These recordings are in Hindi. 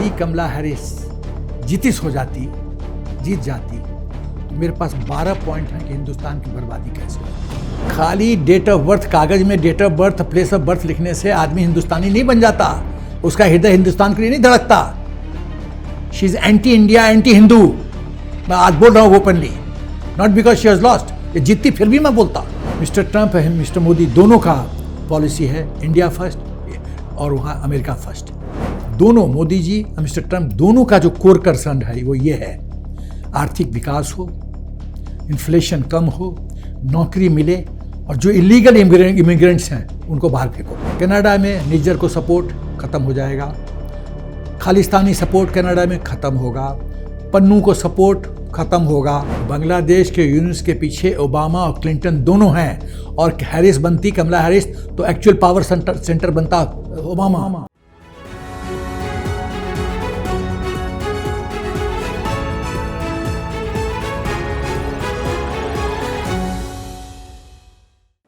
यदि कमला हैरिस जीत जाती तो मेरे पास 12 पॉइंट हैं कि हिंदुस्तान की बर्बादी कैसे हो। खाली डेट ऑफ बर्थ, कागज में date of birth, place of birth लिखने से आदमी हिंदुस्तानी नहीं बन जाता, उसका हृदय हिंदुस्तान के लिए नहीं धड़कता। She is anti India, anti Hindu. मैं आज बोल रहा हूँ openly, not because she has lost. ये जीतती फिर भी मैं बोलता। मिस्टर ट्रंप है, मिस्टर मोदी, दोनों का पॉलिसी है इंडिया फर्स्ट और वहाँ अमेरिका फर्स्ट। दोनों, मोदी जी और मिस्टर ट्रंप, दोनों का जो कोर कंसर्न है वो ये है, आर्थिक विकास हो, इन्फ्लेशन कम हो, नौकरी मिले और जो इलीगल इमिग्रेंट्स हैं उनको बाहर फेंको। कनाडा में निज्जर को सपोर्ट खत्म हो जाएगा, खालिस्तानी सपोर्ट कनाडा में खत्म होगा, पन्नू को सपोर्ट खत्म होगा। बांग्लादेश के यूनिस के पीछे ओबामा और क्लिंटन दोनों हैं और हैरिस बनती, कमला हैरिस, तो एक्चुअल पावर सेंटर बनता ओबामा।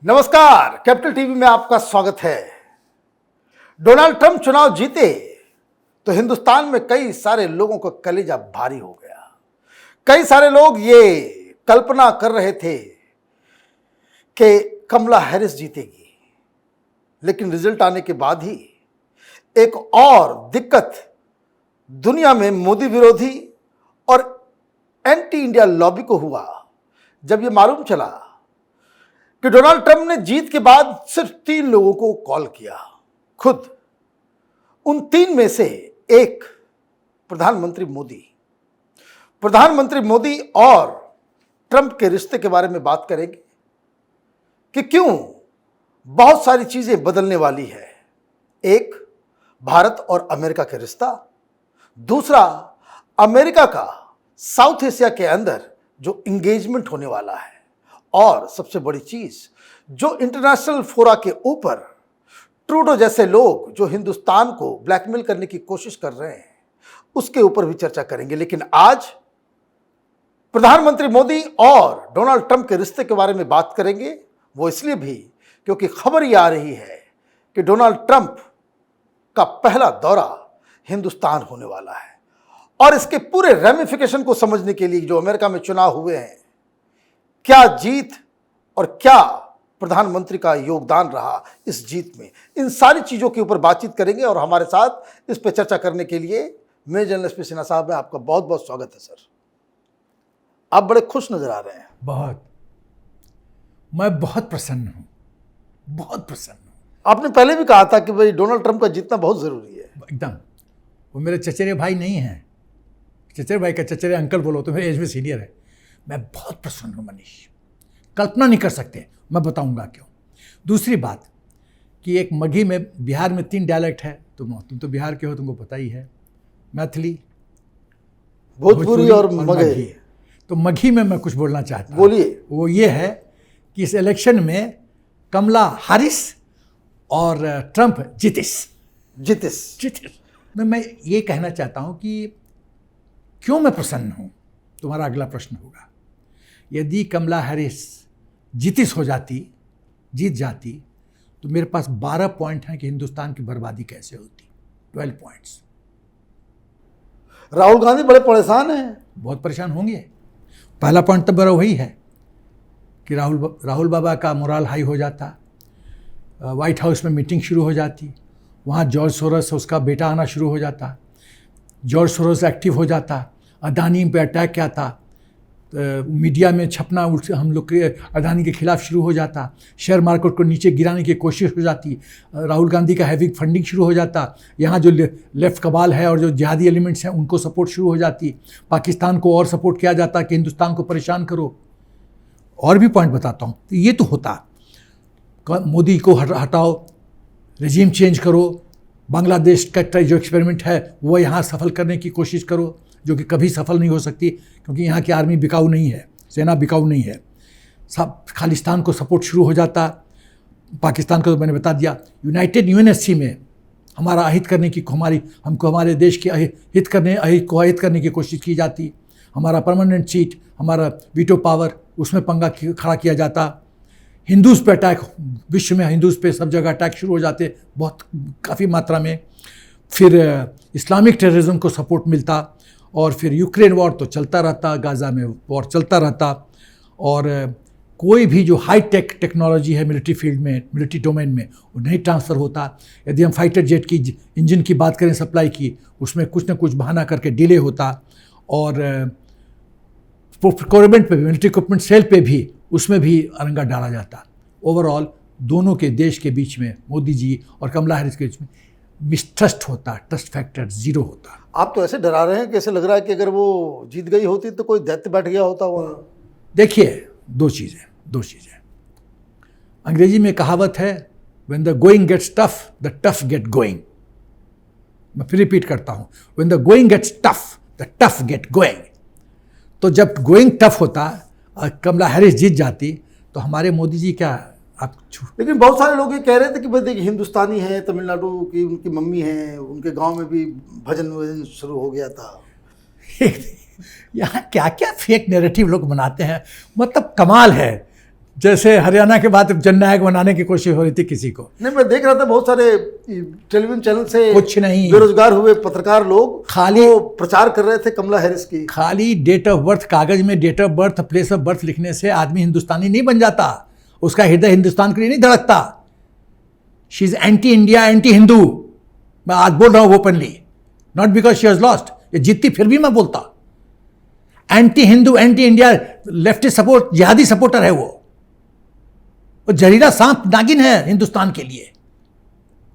नमस्कार, कैपिटल टीवी में आपका स्वागत है। डोनाल्ड ट्रंप चुनाव जीते तो हिंदुस्तान में कई सारे लोगों का कलेजा भारी हो गया। कई सारे लोग ये कल्पना कर रहे थे कि कमला हैरिस जीतेगी, लेकिन रिजल्ट आने के बाद ही एक और दिक्कत दुनिया में मोदी विरोधी और एंटी इंडिया लॉबी को हुआ, जब ये मालूम चला कि डोनाल्ड ट्रंप ने जीत के बाद सिर्फ 3 लोगों को कॉल किया, खुद उन 3 में से एक प्रधानमंत्री मोदी और ट्रंप के रिश्ते के बारे में बात करेंगे कि क्यों बहुत सारी चीजें बदलने वाली है। एक, भारत और अमेरिका का रिश्ता। दूसरा, अमेरिका का साउथ एशिया के अंदर जो इंगेजमेंट होने वाला है। और सबसे बड़ी चीज, जो इंटरनेशनल फोरा के ऊपर ट्रूडो जैसे लोग जो हिंदुस्तान को ब्लैकमेल करने की कोशिश कर रहे हैं, उसके ऊपर भी चर्चा करेंगे। लेकिन आज प्रधानमंत्री मोदी और डोनाल्ड ट्रंप के रिश्ते के बारे में बात करेंगे, वो इसलिए भी क्योंकि खबर ये आ रही है कि डोनाल्ड ट्रंप का पहला दौरा हिंदुस्तान होने वाला है। और इसके पूरे रेमिफिकेशन को समझने के लिए जो अमेरिका में चुनाव हुए हैं, क्या जीत और क्या प्रधानमंत्री का योगदान रहा इस जीत में, इन सारी चीजों के ऊपर बातचीत करेंगे। और हमारे साथ इस पर चर्चा करने के लिए मेरे जर्नलिस्ट पी सिन्हा साहब हैं। आपका बहुत बहुत स्वागत है सर। आप बड़े खुश नजर आ रहे हैं। बहुत, मैं बहुत प्रसन्न हूँ, बहुत प्रसन्न हूँ। आपने पहले भी कहा था कि भाई डोनाल्ड ट्रंप का जीतना बहुत जरूरी है। एकदम, वो मेरे चचेरे भाई नहीं हैं, चचेरे भाई का चचेरे अंकल बोलो तो मेरे एज में सीनियर है। मैं बहुत प्रसन्न हूँ मनीष, कल्पना नहीं कर सकते। मैं बताऊंगा क्यों। दूसरी बात कि एक मगही में, बिहार में 3 डायलेक्ट है, तुम तो बिहार के हो, तुमको पता ही है, मैथिली, भोजपुरी और मगही। तो मगही में मैं कुछ बोलना चाहता हूँ। बोलिए। वो ये है कि इस इलेक्शन में कमला हैरिस और ट्रंप जीतिस। मैं ये कहना चाहता हूँ कि क्यों मैं प्रसन्न हूँ। तुम्हारा अगला प्रश्न होगा, यदि कमला हैरिस जीत जाती तो मेरे पास 12 पॉइंट हैं कि हिंदुस्तान की बर्बादी कैसे होती। 12 पॉइंट्स। राहुल गांधी बड़े परेशान हैं। बहुत परेशान होंगे। पहला पॉइंट तो मेरा वही है कि राहुल बाबा का मोराल हाई हो जाता, व्हाइट हाउस में मीटिंग शुरू हो जाती, वहाँ जॉर्ज सोरोस, उसका बेटा आना शुरू हो जाता, जॉर्ज सोरोस एक्टिव हो जाता, अदानी पे अटैक क्या था, मीडिया में छपना हम लोग के अदानी के खिलाफ शुरू हो जाता, शेयर मार्केट को नीचे गिराने की कोशिश हो जाती, राहुल गांधी का हैवी फंडिंग शुरू हो जाता, यहाँ जो लेफ्ट कबाल है और जो जिहादी एलिमेंट्स हैं उनको सपोर्ट शुरू हो जाती, पाकिस्तान को और सपोर्ट किया जाता कि हिंदुस्तान को परेशान करो। और भी पॉइंट बताता हूँ। तो ये तो होता, मोदी को हटाओ, रेजिम चेंज करो, बांग्लादेश का जो एक्सपेरिमेंट है वो यहाँ सफल करने की कोशिश करो, जो कि कभी सफल नहीं हो सकती क्योंकि यहाँ की आर्मी बिकाऊ नहीं है, सेना बिकाऊ नहीं है। सब खालिस्तान को सपोर्ट शुरू हो जाता। पाकिस्तान को तो मैंने बता दिया। यूनाइटेड यूएनएससी में हमारा अहित करने की, हमको हमारे देश के अहित करने की कोशिश की जाती। हमारा परमानेंट सीट, हमारा वीटो पावर, उसमें पंगा खड़ा किया जाता। हिंदूज़ पे अटैक, विश्व में हिंदूज़ पे सब जगह अटैक शुरू हो जाते, बहुत काफ़ी मात्रा में। फिर इस्लामिक टेररिज्म को सपोर्ट मिलता, और फिर यूक्रेन वॉर तो चलता रहता, गाज़ा में वॉर चलता रहता, और कोई भी जो हाई टेक टेक्नोलॉजी है मिलिट्री फील्ड में, मिलिट्री डोमेन में, वो नहीं ट्रांसफ़र होता। यदि हम फाइटर जेट की इंजन की बात करें सप्लाई की, उसमें कुछ ना कुछ बहाना करके डिले होता, और प्रोक्योरमेंट पे भी, मिलिट्री इक्विपमेंट सेल पे भी, उसमें भी अरंगा डाला जाता। ओवरऑल दोनों के देश के बीच में, मोदी जी और कमला हैरिस के बीच में मिसट्रस्ट होता, ट्रस्ट फैक्टर ज़ीरो होता। आप तो ऐसे डरा रहे हैं कि ऐसे लग रहा है कि अगर वो जीत गई होती तो कोई दैत्य बैठ गया होता वहाँ। देखिए, दो चीज़ें। अंग्रेजी में कहावत है, when the going gets tough the tough get going. मैं फिर रिपीट करता हूँ, when the going gets tough the tough get going. तो जब गोइंग टफ होता और कमला हैरिस जीत जाती तो हमारे मोदी जी क्या आप लेकिन बहुत सारे लोग ये कह रहे थे कि भाई देखिए हिंदुस्तानी है, तमिलनाडु की उनकी मम्मी है, उनके गांव में भी भजन वजन शुरू हो गया था। यहाँ क्या क्या फेक नैरेटिव लोग बनाते हैं, मतलब कमाल है। जैसे हरियाणा के बाद जननायक बनाने की कोशिश हो रही थी किसी को। नहीं, मैं देख रहा था बहुत सारे टेलीविजन चैनल से कुछ नहीं, बेरोजगार हुए पत्रकार लोग खाली वो प्रचार कर रहे थे कमला हैरिस की। खाली डेट ऑफ बर्थ, कागज में date of birth, place of birth लिखने से आदमी हिंदुस्तानी नहीं बन जाता, उसका हृदय हिंदुस्तान के लिए नहीं धड़कता। She is anti India, anti Hindu. मैं आज बोल रहा हूं openly, not because she has lost. ये जीतती फिर भी मैं बोलता। Anti Hindu, anti India, leftist support, जिहादी सपोर्टर है वो जहरीला सांप नागिन है हिंदुस्तान के लिए,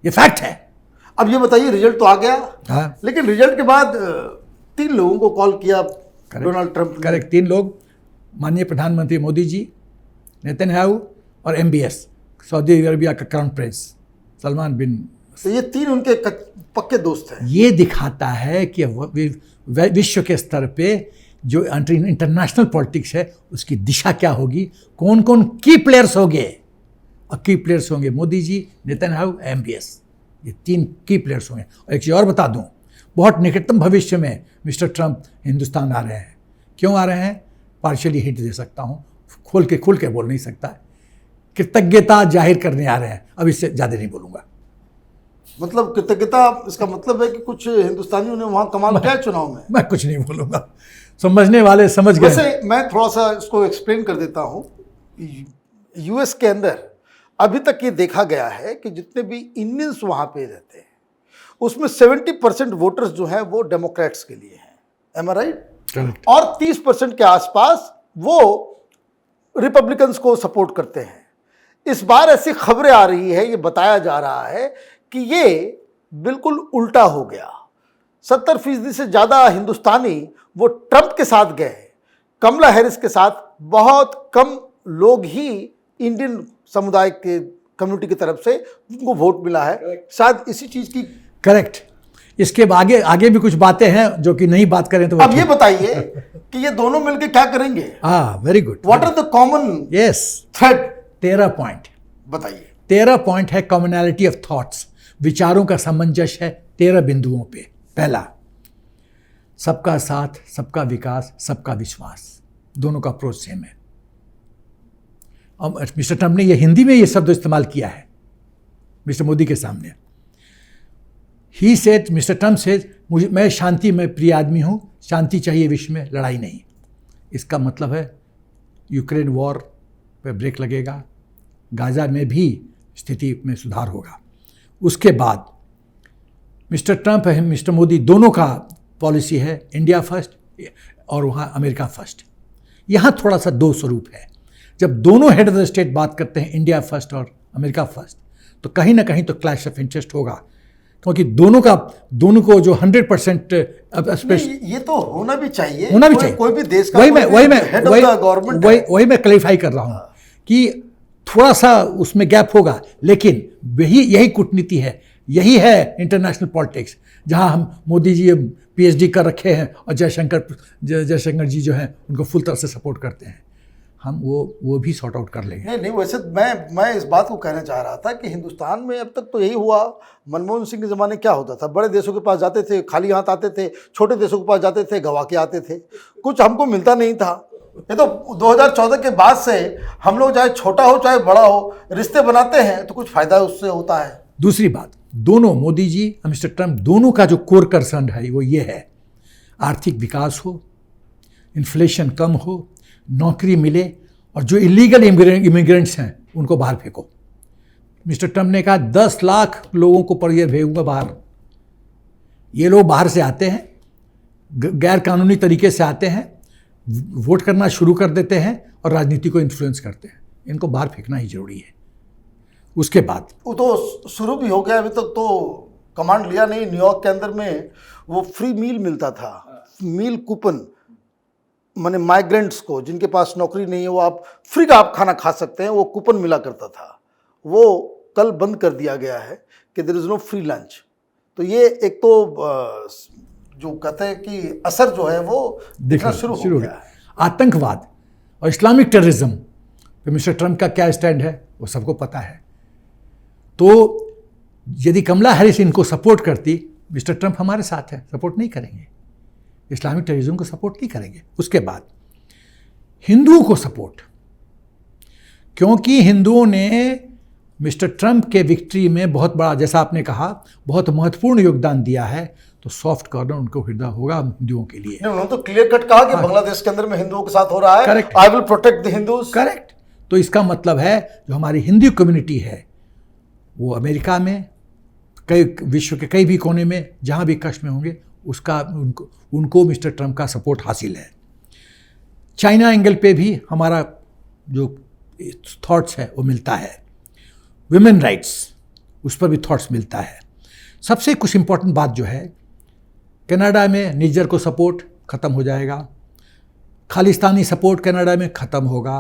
ये फैक्ट है। अब ये बताइए, रिजल्ट तो आ गया, हाँ, लेकिन रिजल्ट के बाद 3 लोगों को कॉल किया डोनाल्ड ट्रंप ने। करेक्ट, 3 लोग, माननीय प्रधानमंत्री मोदी जी, नेतन्याहू और MBS, सऊदी अरबिया का क्राउन प्रिंस सलमान बिन। तो ये 3 उनके पक्के दोस्त हैं। ये दिखाता है कि विश्व के स्तर पे जो इंटरनेशनल पॉलिटिक्स है उसकी दिशा क्या होगी, कौन कौन की प्लेयर्स होंगे। और की प्लेयर्स होंगे मोदी जी, नेतन्याहू, MBS, ये 3 की प्लेयर्स होंगे। और एक चीज़ और बता दूं, बहुत निकटतम भविष्य में मिस्टर ट्रंप हिंदुस्तान आ रहे हैं। क्यों आ रहे हैं, पार्शियली हिंट दे सकता हूं, खुल के बोल नहीं सकता। कृतज्ञता जाहिर करने आ रहे हैं, अब इससे ज़्यादा नहीं बोलूँगा। मतलब कृतज्ञता, इसका मतलब है कि कुछ हिंदुस्तानियों ने वहाँ कमाल किया चुनाव में। मैं कुछ नहीं बोलूँगा, समझने वाले समझ गए। वैसे मैं थोड़ा सा इसको एक्सप्लेन कर देता हूँ। US के अंदर अभी तक ये देखा गया है कि जितने भी इंडियंस वहाँ पे रहते हैं उसमें 70% वोटर्स जो हैं वो डेमोक्रेट्स के लिए हैं, एम आई राइट? और 30% के आसपास वो रिपब्लिकन्स को सपोर्ट करते हैं। इस बार ऐसी खबरें आ रही है, ये बताया जा रहा है कि ये बिल्कुल उल्टा हो गया। 70% से ज़्यादा हिंदुस्तानी वो ट्रंप के साथ गए, कमला हैरिस के साथ बहुत कम लोग ही इंडियन समुदाय के कम्युनिटी की तरफ से उनको वोट मिला है। शायद इसी चीज़ की करेक्ट। इसके आगे भी कुछ बातें हैं जो कि नहीं बात करें तो। अब ये बताइए कि ये दोनों मिलकर क्या करेंगे। Very good. What are the common yes thread? 13 point बताइए। 13 पॉइंट है कॉमनैलिटी ऑफ थॉट्स, विचारों का सामंजस्य है 13 बिंदुओं पे। पहला, सबका साथ, सबका विकास, सबका विश्वास, दोनों का अप्रोच सेम है। अब मिस्टर ट्रंप ने ये हिंदी में ये शब्द इस्तेमाल किया है मिस्टर मोदी के सामने। He said, mister Trump said, मैं शांति में प्रिय आदमी हूँ, शांति चाहिए विश्व में, लड़ाई नहीं। इसका मतलब है यूक्रेन वॉर पे ब्रेक लगेगा, गाज़ा में भी स्थिति में सुधार होगा। उसके बाद मिस्टर ट्रंप है, मिस्टर मोदी, दोनों का पॉलिसी है इंडिया फर्स्ट और वहाँ अमेरिका फर्स्ट। यहाँ थोड़ा सा 2 स्वरूप है। जब दोनों हेड ऑफ द स्टेट बात करते हैं इंडिया फर्स्ट और अमेरिका फर्स्ट, तो कहीं ना कहीं तो क्लैश ऑफ इंटरेस्ट होगा, क्योंकि दोनों को जो 100% ये तो होना भी चाहिए, कोई भी देश का वही मैं क्लैरिफाई कर रहा हूँ कि थोड़ा सा उसमें गैप होगा, लेकिन यही कूटनीति है, यही है इंटरनेशनल पॉलिटिक्स, जहाँ हम मोदी जी PhD कर रखे हैं और जयशंकर जी जो हैं उनको फुल तरह से सपोर्ट करते हैं। हम वो भी सॉर्ट आउट कर लेंगे। नहीं, वैसे मैं इस बात को कहना चाह रहा था कि हिंदुस्तान में अब तक तो यही हुआ। मनमोहन सिंह के ज़माने क्या होता था, बड़े देशों के पास जाते थे, खाली हाथ आते थे, छोटे देशों के पास जाते थे, गवा के आते थे, कुछ हमको मिलता नहीं था। ये तो 2014 के बाद से हम लोग चाहे छोटा हो चाहे बड़ा हो, रिश्ते बनाते हैं तो कुछ फ़ायदा उससे होता है। दूसरी बात, दोनों, मोदी जी और मिस्टर ट्रंप दोनों का जो कोर कंसर्न है वो ये है, आर्थिक विकास हो, इन्फ्लेशन कम हो, नौकरी मिले और जो इलीगल इमिग्रेंट्स हैं उनको बाहर फेंको। मिस्टर ट्रंप ने कहा 10 लाख लोगों को पर ईयर भेजूंगा बाहर। ये लोग बाहर से आते हैं, गैर कानूनी तरीके से आते हैं, वोट करना शुरू कर देते हैं और राजनीति को इन्फ्लुएंस करते हैं। इनको बाहर फेंकना ही जरूरी है। उसके बाद वो तो शुरू भी हो गया, अभी तक तो कमांड लिया नहीं। न्यूयॉर्क के अंदर में वो फ्री मील मिलता था, मील कूपन, माने माइग्रेंट्स को जिनके पास नौकरी नहीं है वो आप फ्री का आप खाना खा सकते हैं, वो कूपन मिला करता था। वो कल बंद कर दिया गया है कि there is no free lunch. तो ये एक तो जो कहते हैं कि असर जो है वो दिखना शुरू हो गया है। आतंकवाद और इस्लामिक टेररिज्म पे मिस्टर ट्रंप का क्या स्टैंड है वो सबको पता है। तो यदि कमला हैरिस इनको सपोर्ट करती, मिस्टर ट्रंप हमारे साथ है, सपोर्ट नहीं करेंगे, इस्लामिक टेररिज्म को सपोर्ट नहीं करेंगे। उसके बाद हिंदुओं को सपोर्ट, क्योंकि हिंदुओं ने मिस्टर ट्रंप के विक्ट्री में बहुत बड़ा, जैसा आपने कहा, बहुत महत्वपूर्ण योगदान दिया है, तो सॉफ्ट कॉर्नर उनको हृदय होगा हिंदुओं के लिए। उन्होंने तो क्लियर कट कहा कि बांग्लादेश के अंदर में हिंदुओं के साथ हो रहा है, correct, I will protect the Hindus. Correct. तो इसका मतलब है जो हमारी हिंदू कम्युनिटी है वो अमेरिका में, कई विश्व के कई भी कोने में जहाँ भी कष्ट में होंगे उसका उनको मिस्टर ट्रंप का सपोर्ट हासिल है। चाइना एंगल पे भी हमारा जो थॉट्स है वो मिलता है। विमेन राइट्स, उस पर भी थॉट्स मिलता है। सबसे कुछ इम्पोर्टेंट बात जो है, कनाडा में निज्जर को सपोर्ट ख़त्म हो जाएगा, खालिस्तानी सपोर्ट कनाडा में ख़त्म होगा,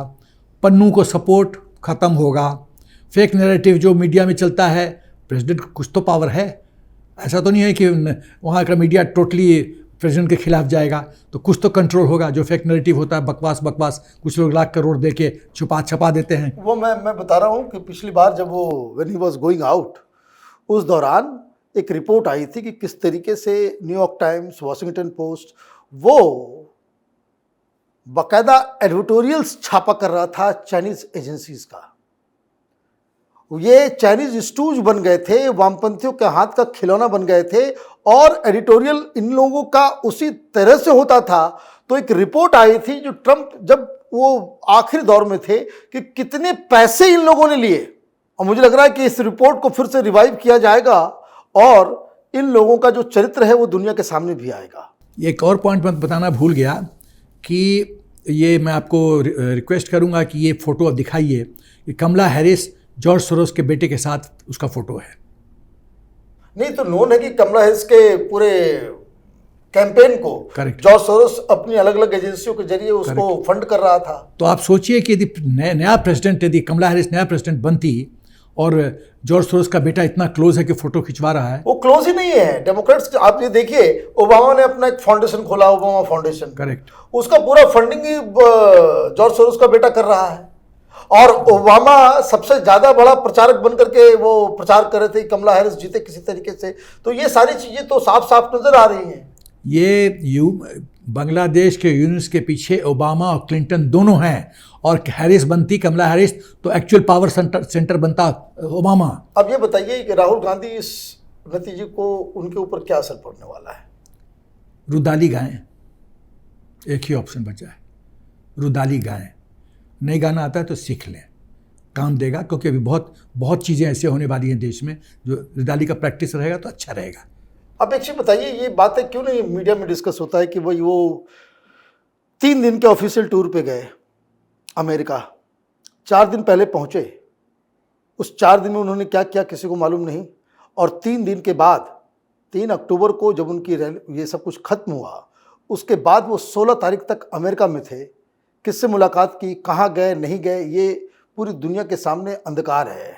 पन्नू को सपोर्ट ख़त्म होगा, फेक नैरेटिव जो मीडिया में चलता है, प्रेसिडेंट को कुछ तो पावर है, ऐसा तो नहीं है कि वहाँ का मीडिया टोटली प्रेसिडेंट के खिलाफ जाएगा, तो कुछ तो कंट्रोल होगा। जो फेक नैरेटिव होता है, बकवास कुछ लोग लाख करोड़ दे के छपा देते हैं। वो मैं बता रहा हूँ कि पिछली बार जब वो when he was going out, उस दौरान एक रिपोर्ट आई थी कि किस तरीके से न्यूयॉर्क टाइम्स, वॉशिंगटन पोस्ट वो बाकायदा एडिटोरियल्स छापा कर रहा था चाइनीज एजेंसीज का। ये चाइनीज स्टूज बन गए थे, वामपंथियों के हाथ का खिलौना बन गए थे, और एडिटोरियल इन लोगों का उसी तरह से होता था। तो एक रिपोर्ट आई थी जो ट्रंप जब वो आखिरी दौर में थे कि कितने पैसे इन लोगों ने लिए, और मुझे लग रहा है कि इस रिपोर्ट को फिर से रिवाइव किया जाएगा और इन लोगों का जो चरित्र है वो दुनिया के सामने भी आएगा। एक और पॉइंट मैं बताना भूल गया कि ये मैं आपको रिक्वेस्ट करूंगा कि ये फोटो अब दिखाइए कि कमला हैरिस जॉर्ज सोरोस के बेटे के साथ उसका फोटो है। नहीं तो नोन है कि कमला हैरिस के पूरे कैंपेन को जॉर्ज सोरोस अपनी अलग अलग एजेंसियों के जरिए उसको फंड कर रहा था। तो आप सोचिए कि यदि नया प्रेसिडेंट, यदि कमला हैरिस नया प्रेसिडेंट बनती और जॉर्ज सोरोस का बेटा इतना क्लोज है कि फोटो खिंचवा रहा है। वो क्लोज ही नहीं है, डेमोक्रेट्स, आप ये देखिए ओबामा ने अपना एक फाउंडेशन खोला, ओबामा फाउंडेशन, करेक्ट, उसका पूरा फंडिंग ही जॉर्ज सोरोस का बेटा कर रहा है। और ओबामा सबसे ज्यादा बड़ा प्रचारक बन करके वो प्रचार कर रहे थे कमला हैरिस जीते किसी तरीके से। तो ये सारी चीजें तो साफ साफ नजर आ रही हैं। ये बांग्लादेश के यूनिट्स के पीछे ओबामा और क्लिंटन दोनों हैं, और हैरिस बनती, कमला हैरिस, तो एक्चुअल पावर सेंटर बनता ओबामा। अब ये बताइए कि राहुल गांधी इस नतीजे को, उनके ऊपर क्या असर पड़ने वाला है? रुदाली गाएं, एक ही ऑप्शन बचा है, रुदाली गाएं। नहीं गाना आता है तो सीख लें, काम देगा, क्योंकि अभी बहुत चीज़ें ऐसे होने वाली हैं देश में, जो रुदाली का प्रैक्टिस रहेगा तो अच्छा रहेगा। अब एक चीज बताइए, ये बातें क्यों नहीं मीडिया में डिस्कस होता है कि भाई वो 3 दिन के ऑफिशियल टूर पे गए अमेरिका, 4 दिन पहले पहुंचे, उस 4 दिन में उन्होंने क्या किया किसी को मालूम नहीं, और 3 दिन के बाद 3 अक्टूबर को जब उनकी ये सब कुछ खत्म हुआ, उसके बाद वो 16 तारीख तक अमेरिका में थे। किससे मुलाकात की, कहाँ गए, नहीं गए, ये पूरी दुनिया के सामने अंधकार है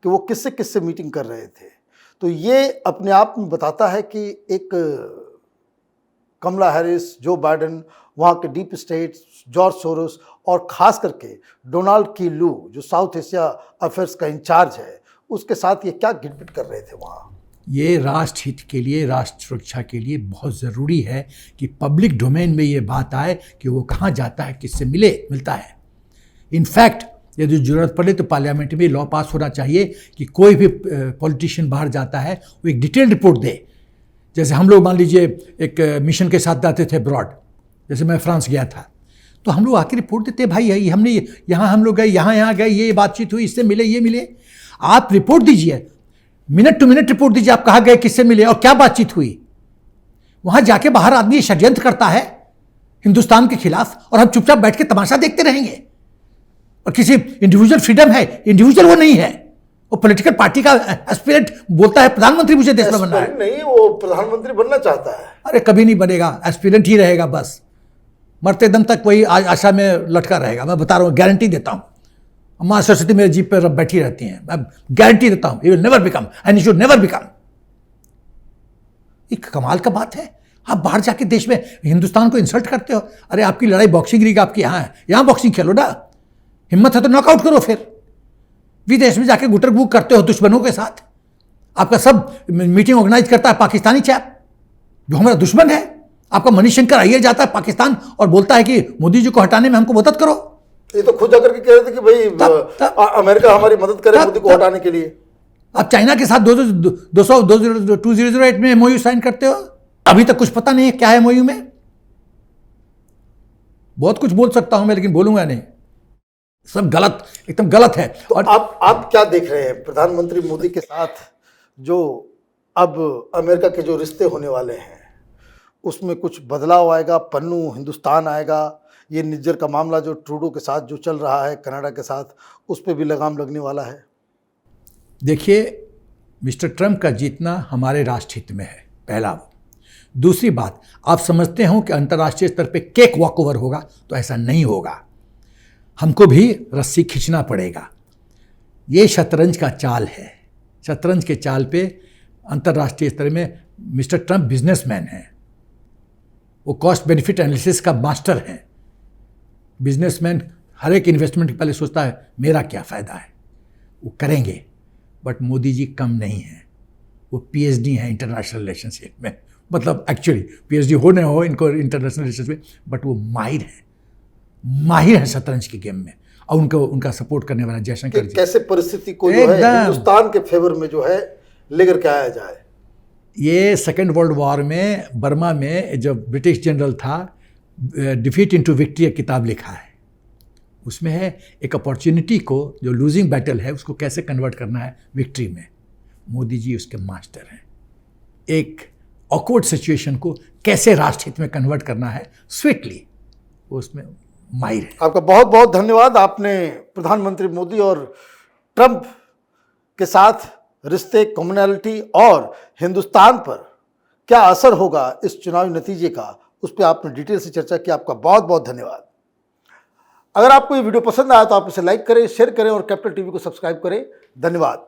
कि वो किससे मीटिंग कर रहे थे। तो ये अपने आप में बताता है कि एक कमला हैरिस, जो बाइडेन, वहाँ के डीप स्टेट, जॉर्ज सोरोस, और ख़ास करके डोनाल्ड की लू जो साउथ एशिया अफेयर्स का इंचार्ज है, उसके साथ ये क्या गिटपिट कर रहे थे वहाँ। ये राष्ट्र हित के लिए, राष्ट्र सुरक्षा के लिए बहुत ज़रूरी है कि पब्लिक डोमेन में ये बात आए कि वो कहाँ जाता है, किससे मिलता है। इनफैक्ट यदि जरूरत पड़े तो पार्लियामेंट में लॉ पास होना चाहिए कि कोई भी पॉलिटिशियन बाहर जाता है वो एक डिटेल रिपोर्ट दे। जैसे हम लोग मान लीजिए एक मिशन के साथ जाते थे ब्रॉड, जैसे मैं फ्रांस गया था, तो हम लोग आके रिपोर्ट देते भाई यही हमने यहाँ हम लोग गए, यहाँ गए, ये बातचीत हुई, इससे मिले, ये मिले। आप रिपोर्ट दीजिए, मिनट टू मिनट रिपोर्ट दीजिए, आप कहाँ गए, किससे मिले और क्या बातचीत हुई। वहाँ जाके बाहर आदमी षड्यंत्र करता है हिंदुस्तान के खिलाफ और हम चुपचाप बैठ के तमाशा देखते रहेंगे। और किसी इंडिविजुअल फ्रीडम है, इंडिविजुअल वो नहीं है, वो पॉलिटिकल पार्टी का एस्पिरेंट बोलता है प्रधानमंत्री मुझे देश में बनना है। नहीं, वो प्रधानमंत्री बनना चाहता है। अरे कभी नहीं बनेगा, एस्पिरेंट ही रहेगा बस, मरते दम तक वही आशा में लटका रहेगा। मैं बता रहा हूँ, गारंटी देता हूँ। माँ सरस्वती मेरे जीप पर बैठी रहती हैं, मैं गारंटी देता हूँ, he will never become and he should never become. एक कमाल का बात है, आप बाहर जाके देश में हिंदुस्तान को इंसल्ट करते हो। अरे आपकी लड़ाई बॉक्सिंग रीग आपकी यहाँ है, यहाँ बॉक्सिंग खेलो ना, हिम्मत है तो नॉकआउट करो। फिर विदेश में जाके गुटर गुग करते हो दुश्मनों के साथ। आपका सब मीटिंग ऑर्गेनाइज करता है पाकिस्तानी चैप जो हमारा दुश्मन है। आपका मणिशंकर अय्यर जाता है पाकिस्तान और बोलता है कि मोदी जी को हटाने में हमको मदद करो। ये तो खुद जाकर के कह रहे थे कि भाई अमेरिका हमारी मदद करे मोदी को हटाने के लिए। आप चाइना के साथ 2008 में एमओयू साइन करते हो, अभी तक कुछ पता नहीं है क्या है एमओयू में। बहुत कुछ बोल सकता हूं मैं, लेकिन बोलूंगा नहीं, सब गलत, एकदम गलत है। तो और आप क्या देख रहे हैं प्रधानमंत्री मोदी के साथ जो अब अमेरिका के जो रिश्ते होने वाले हैं उसमें कुछ बदलाव आएगा, पन्नू हिंदुस्तान आएगा? ये निज्जर का मामला जो ट्रूडो के साथ जो चल रहा है, कनाडा के साथ, उस पर भी लगाम लगने वाला है? देखिए, मिस्टर ट्रंप का जीतना हमारे राष्ट्र हित में है, पहला। दूसरी बात, आप समझते हो कि अंतर्राष्ट्रीय स्तर पे केक वॉक ओवर होगा, तो ऐसा नहीं होगा। हमको भी रस्सी खींचना पड़ेगा। ये शतरंज का चाल है। शतरंज के चाल पे अंतर्राष्ट्रीय स्तर में मिस्टर ट्रंप बिजनेसमैन हैं, वो कॉस्ट बेनिफिट एनालिसिस का मास्टर हैं। बिजनेसमैन हर एक इन्वेस्टमेंट के पहले सोचता है मेरा क्या फ़ायदा है, वो करेंगे। बट मोदी जी कम नहीं है, वो पीएचडी हैं इंटरनेशनल रिलेशनशिप में, मतलब एक्चुअली पीएचडी हो न हो इनको इंटरनेशनल रिलेशंस में, बट वो माहिर है शतरंज के गेम में। और उनका सपोर्ट करने वाला जयशंकर जी। कैसे परिस्थिति को जो है हिंदुस्तान के फेवर में जो है लेकर के आया जाए। ये सेकेंड वर्ल्ड वॉर में बर्मा में जब ब्रिटिश जनरल था, डिफीट इनटू विक्ट्री एक किताब लिखा है, उसमें है एक अपॉर्चुनिटी को जो लूजिंग बैटल है उसको कैसे कन्वर्ट करना है विक्ट्री में। मोदी जी उसके मास्टर हैं। एक ऑकवर्ड सिचुएशन को कैसे राष्ट्र हित में कन्वर्ट करना है स्वीटली, वो उसमें माहिर है। आपका बहुत बहुत धन्यवाद। आपने प्रधानमंत्री मोदी और ट्रंप के साथ रिश्ते, कम्युनैलिटी और हिंदुस्तान पर क्या असर होगा इस चुनावी नतीजे का, उस पर आपने डिटेल से चर्चा की। आपका बहुत बहुत धन्यवाद। अगर आपको ये वीडियो पसंद आया तो आप इसे लाइक करें, शेयर करें और कैपिटल टीवी को सब्सक्राइब करें। धन्यवाद।